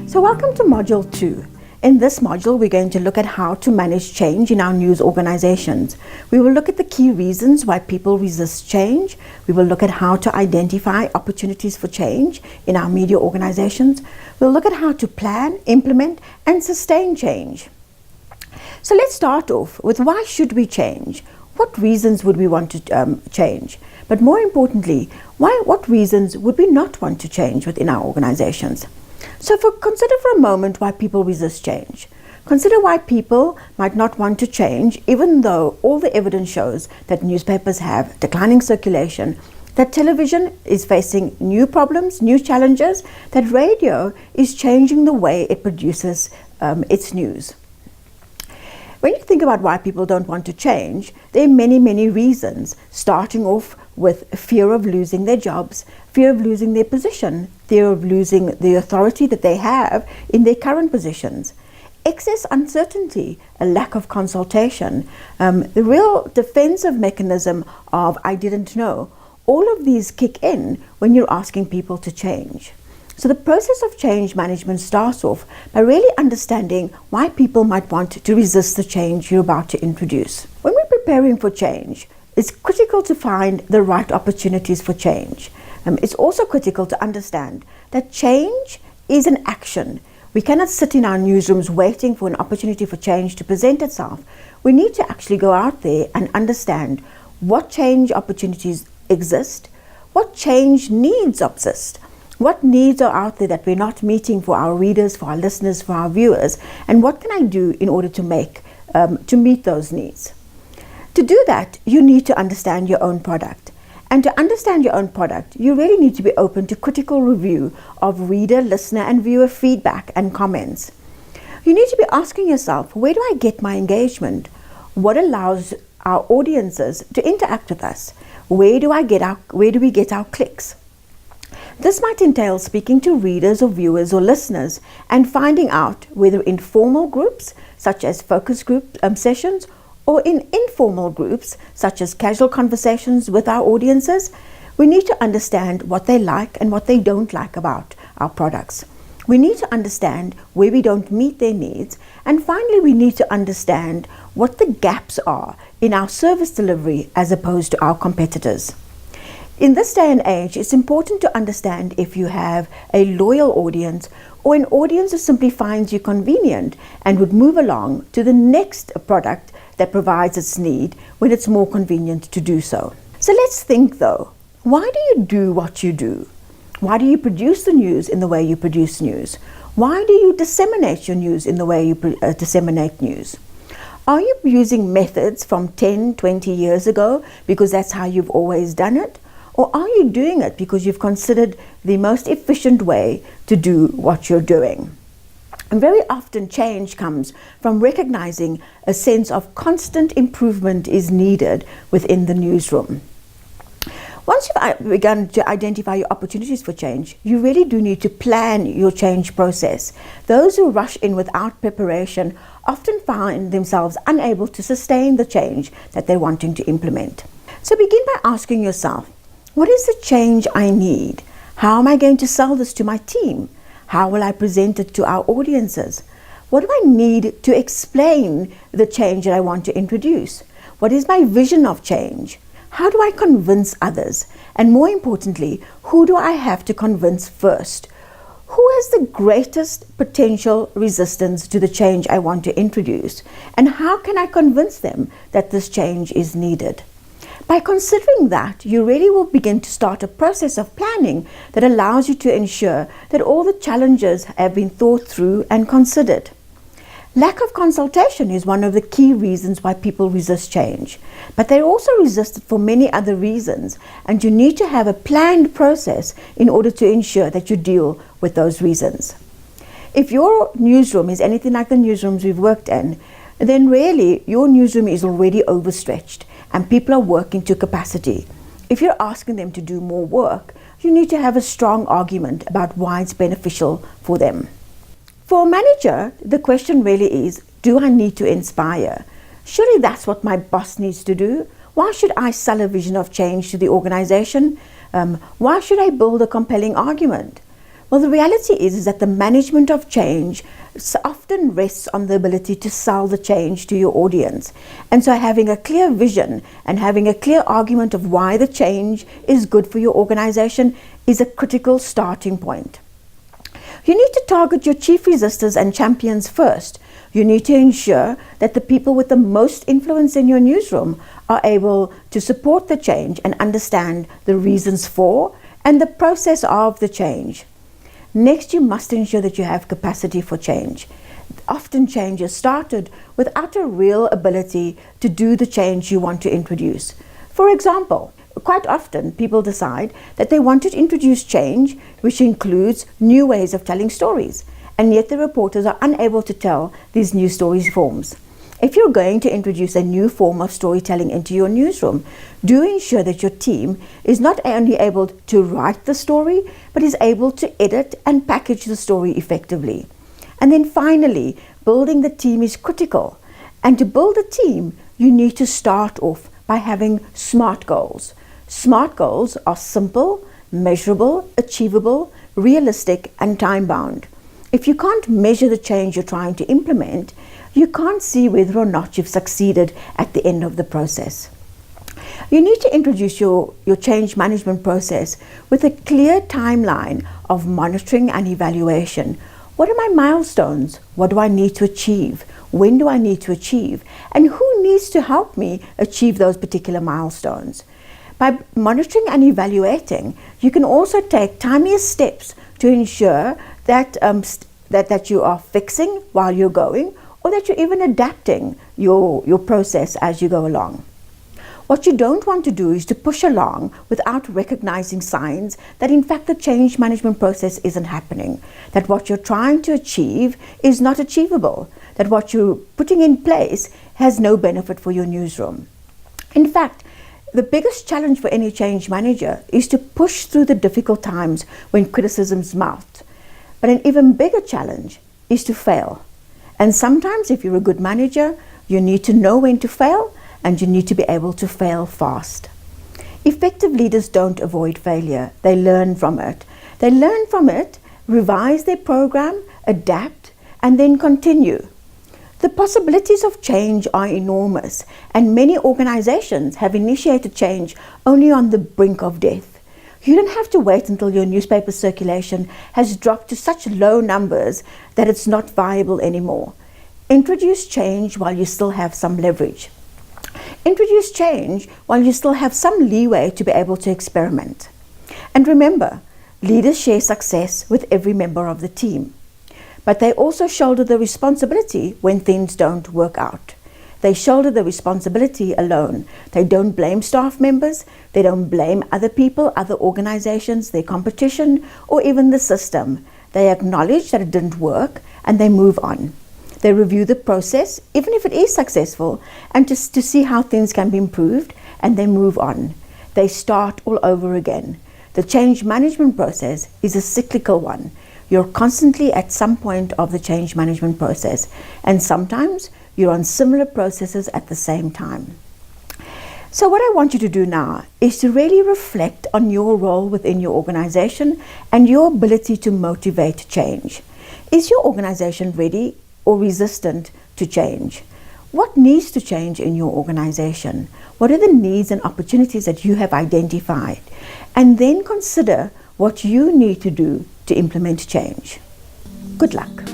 So welcome to Module 2. In this module, we're going to look at how to manage change in our news organizations. We will look at the key reasons why people resist change. We will look at how to identify opportunities for change in our media organizations. We'll look at how to plan, implement, and sustain change. So let's start off with why should we change? What reasons would we want to change? But more importantly, what reasons would we not want to change within our organizations? So consider for a moment why people resist change. Consider why people might not want to change, even though all the evidence shows that newspapers have declining circulation, that television is facing new problems, new challenges, that radio is changing the way it produces its news. When you think about why people don't want to change, there are many reasons, starting off with fear of losing their jobs, fear of losing their position, fear of losing the authority that they have in their current positions, excess uncertainty, a lack of consultation, the real defensive mechanism of I didn't know. All of these kick in when you're asking people to change. So the process of change management starts off by really understanding why people might want to resist the change you're about to introduce. When we're preparing for change, it's critical to find the right opportunities for change. It's also critical to understand that change is an action. We cannot sit in our newsrooms waiting for an opportunity for change to present itself. We need to actually go out there and understand what change opportunities exist, what change needs exist, what needs are out there that we're not meeting for our readers, for our listeners, for our viewers, and what can I do in order to meet those needs. To do that, you need to understand your own product. And to understand your own product, you really need to be open to critical review of reader, listener, and viewer feedback and comments. You need to be asking yourself, where do I get my engagement? What allows our audiences to interact with us? Where do we get our clicks? This might entail speaking to readers or viewers or listeners and finding out whether in formal groups, such as focus group sessions, or in informal groups, such as casual conversations with our audiences, we need to understand what they like and what they don't like about our products. We need to understand where we don't meet their needs. And finally, we need to understand what the gaps are in our service delivery as opposed to our competitors. In this day and age, it's important to understand if you have a loyal audience or an audience that simply finds you convenient and would move along to the next product that provides its need when it's more convenient to do so. So let's think though, why do you do what you do? Why do you produce the news in the way you produce news? Why do you disseminate your news in the way you disseminate news? Are you using methods from 10, 20 years ago because that's how you've always done it? Or are you doing it because you've considered the most efficient way to do what you're doing? And very often change comes from recognizing a sense of constant improvement is needed within the newsroom. Once you've begun to identify your opportunities for change, you really do need to plan your change process. Those who rush in without preparation often find themselves unable to sustain the change that they're wanting to implement. So begin by asking yourself, what is the change I need? How am I going to sell this to my team? How will I present it to our audiences? What do I need to explain the change that I want to introduce? What is my vision of change? How do I convince others? And more importantly, who do I have to convince first? Who has the greatest potential resistance to the change I want to introduce? And how can I convince them that this change is needed? By considering that, you really will begin to start a process of planning that allows you to ensure that all the challenges have been thought through and considered. Lack of consultation is one of the key reasons why people resist change, but they also resist it for many other reasons, and you need to have a planned process in order to ensure that you deal with those reasons. If your newsroom is anything like the newsrooms we've worked in, then really your newsroom is already overstretched and people are working to capacity. If you're asking them to do more work, you need to have a strong argument about why it's beneficial for them. For a manager, the question really is, do I need to inspire? Surely that's what my boss needs to do. Why should I sell a vision of change to the organization? Why should I build a compelling argument? Well, the reality is that the management of change often rests on the ability to sell the change to your audience. And so having a clear vision and having a clear argument of why the change is good for your organization is a critical starting point. You need to target your chief resistors and champions first. You need to ensure that the people with the most influence in your newsroom are able to support the change and understand the reasons for and the process of the change. Next, you must ensure that you have capacity for change. Often change is started without a real ability to do the change you want to introduce. For example, quite often people decide that they want to introduce change, which includes new ways of telling stories, and yet the reporters are unable to tell these new stories forms. If you're going to introduce a new form of storytelling into your newsroom, do ensure that your team is not only able to write the story, but is able to edit and package the story effectively. And then finally, building the team is critical. And to build a team, you need to start off by having SMART goals. SMART goals are simple, measurable, achievable, realistic, and time-bound. If you can't measure the change you're trying to implement, you can't see whether or not you've succeeded at the end of the process. You need to introduce your change management process with a clear timeline of monitoring and evaluation. What are my milestones? What do I need to achieve? When do I need to achieve? And who needs to help me achieve those particular milestones? By monitoring and evaluating, you can also take tinier steps to ensure that, that you are fixing while you're going, or that you're even adapting your process as you go along. What you don't want to do is to push along without recognizing signs that in fact the change management process isn't happening, that what you're trying to achieve is not achievable, that what you're putting in place has no benefit for your newsroom. In fact, the biggest challenge for any change manager is to push through the difficult times when criticisms mount. But an even bigger challenge is to fail. And sometimes if you're a good manager, you need to know when to fail, and you need to be able to fail fast. Effective leaders don't avoid failure, they learn from it. They learn from it, revise their program, adapt, and then continue. The possibilities of change are enormous, and many organizations have initiated change only on the brink of death. You don't have to wait until your newspaper circulation has dropped to such low numbers that it's not viable anymore. Introduce change while you still have some leverage. Introduce change while you still have some leeway to be able to experiment. And remember, leaders share success with every member of the team, but they also shoulder the responsibility when things don't work out. They shoulder the responsibility alone. They don't blame staff members, they don't blame other people, other organizations, their competition, or even the system. They acknowledge that it didn't work and they move on. They review the process, even if it is successful, and just to see how things can be improved, and they move on. They start all over again. The change management process is a cyclical one. You're constantly at some point of the change management process, and sometimes you're on similar processes at the same time. So what I want you to do now is to really reflect on your role within your organization and your ability to motivate change. Is your organization ready or resistant to change? What needs to change in your organization? What are the needs and opportunities that you have identified? And then consider what you need to do to implement change. Good luck.